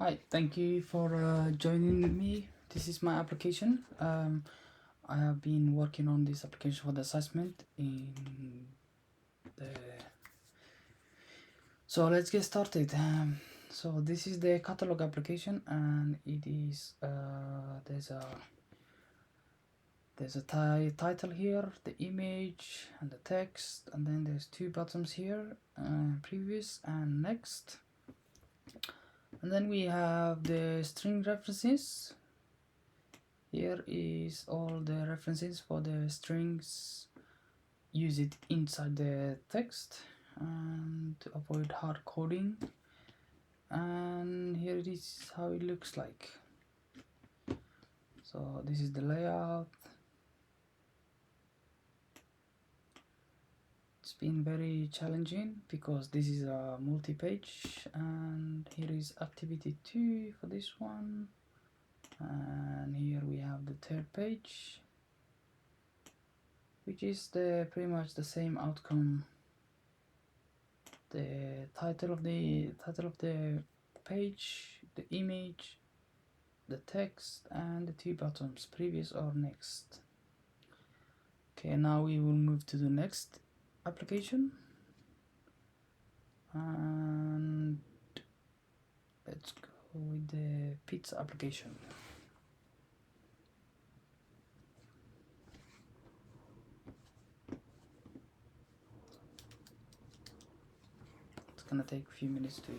Hi, thank you for joining me. This is my application. I have been working on this application for the assessment in the. So let's get started. So this is the catalog application, and it is there's a title here, the image, and the text, and then there's two buttons here, previous and next. And then we have the string references. Here is all the references for the strings. Use it inside the text and to avoid hard coding. And here it is how it looks like. So this is the layout. It's been very challenging because this is a multi-page, and here is activity 2 for this one, and here we have the third page, which is pretty much the same outcome. The title of the page, the image, the text, and the two buttons, previous or next. Okay, now we will move to the next application, and let's go with the pizza application. It's gonna take a few minutes to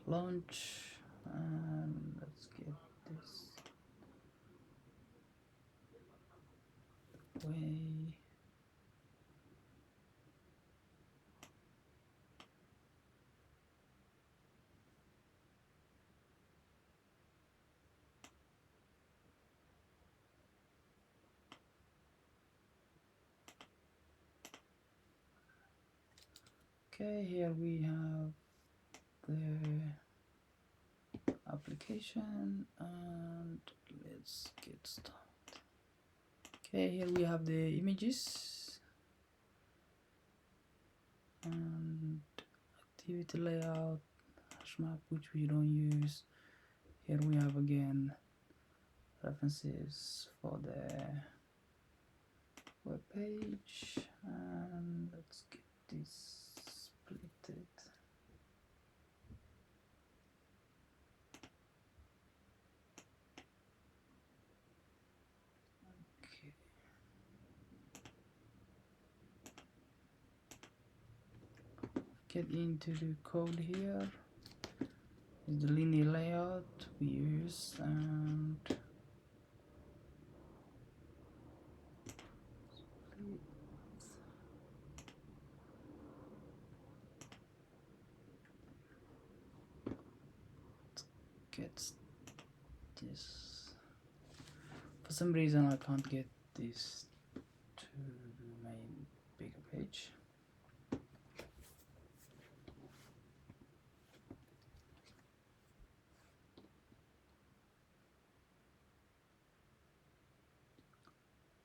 launch, and let's get this way. Okay, here we have the application, and let's get started. Okay, here we have the images and activity layout, hash map, which we don't use. Here we have again references for the web page, and let's get this splitted. Okay. Get into the code here. Is the linear layout we use, and gets this. For some reason I can't get this to my bigger page.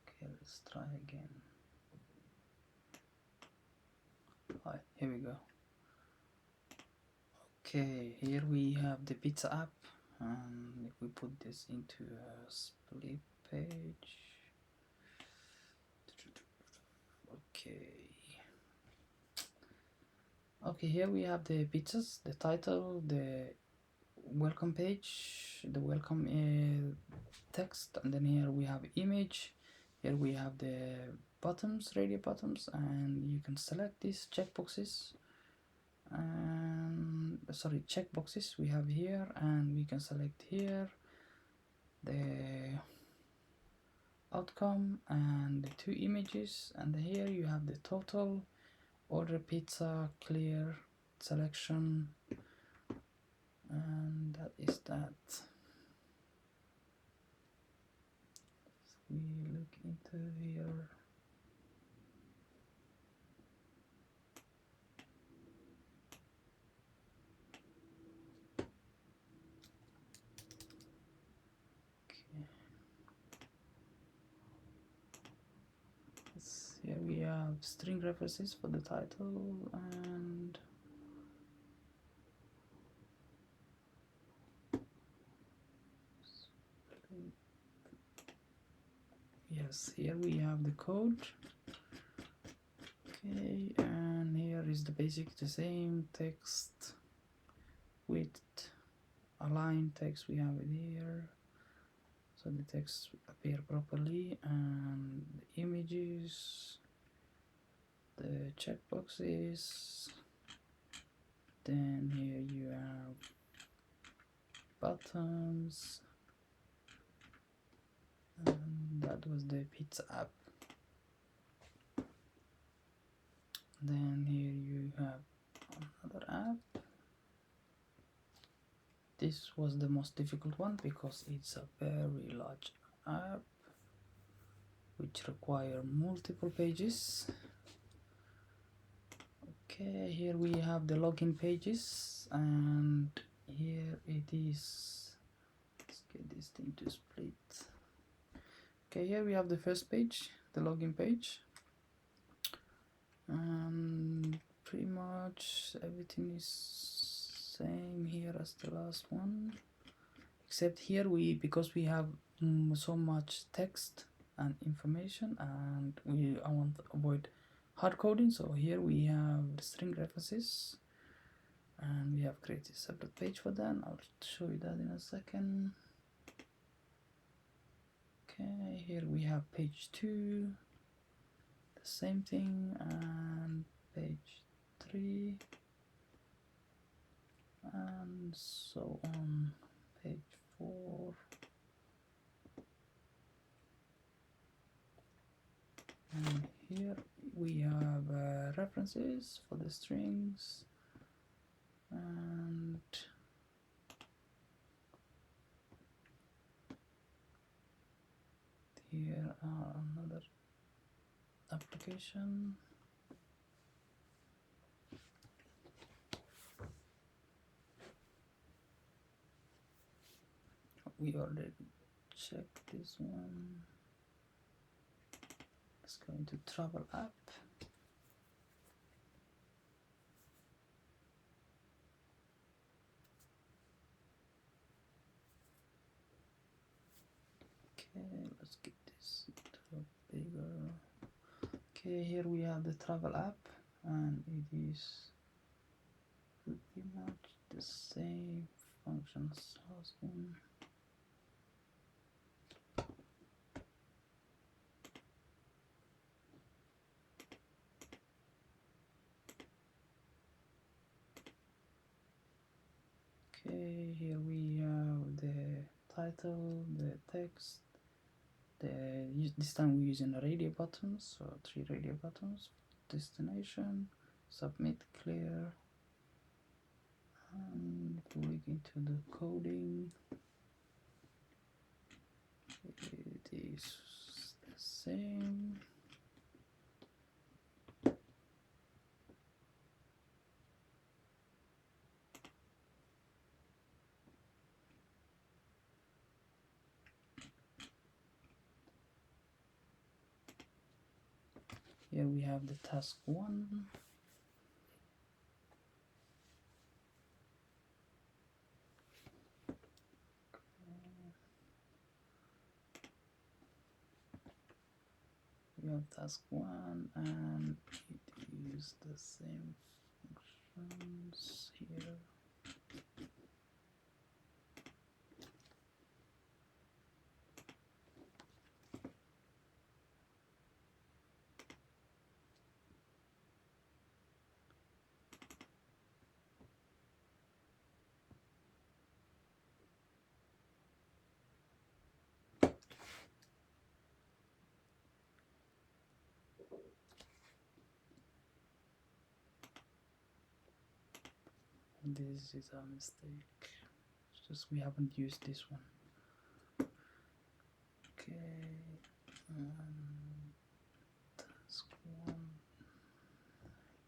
Okay, let's try again. Alright, here we go. Okay, here we have the pizza app, and if we put this into a split page. Okay, here we have the pizzas, the title, the welcome page, the welcome text, and then here we have image. Here we have the buttons, radio buttons, and you can select these checkboxes. And sorry, checkboxes we have here, and we can select here the outcome and the two images, and here you have the total, order pizza, clear, selection, and that is that. If we look into here, here we have string references for the title, and Yes, here we have the code. Okay, and here is the basic, the same text with align text. We have it here, so the text appear properly, and the images, the checkboxes. Then here you have buttons, and that was the pizza app. Then here you have another app. This was the most difficult one because it's a very large app which require multiple pages. Okay, here we have the login pages, and here it is. Let's get this thing to split. Okay, here we have the first page, the login page, and pretty much everything is same here as the last one, except here because we have so much text and information, and I want to avoid hard coding, so here we have the string references, and we have created a separate page for that. I'll show you that in a second. Okay, here we have page 2, the same thing, and page 3, and so on, page 4, and here we have references for the strings, and here are another application. We already checked this one. Let's go into travel app. Okay, let's get this bigger. Okay, here we have the travel app, and it is pretty much the same function as last one. Okay, here we have the title, the text. This time we're using a radio buttons, so 3 radio buttons: destination, submit, clear. And if we look into the coding, it is the same. Here we have the task 1. We have task 1, and it is the same functions here. This is a mistake. It's just we haven't used this one. Okay, task 1.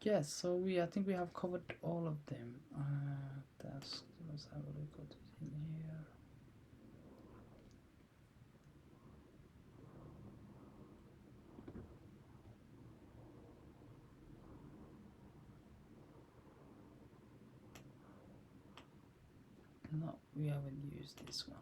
Yes, so I think we have covered all of them. Task. Let's have a look at it in here. No, we haven't used this one.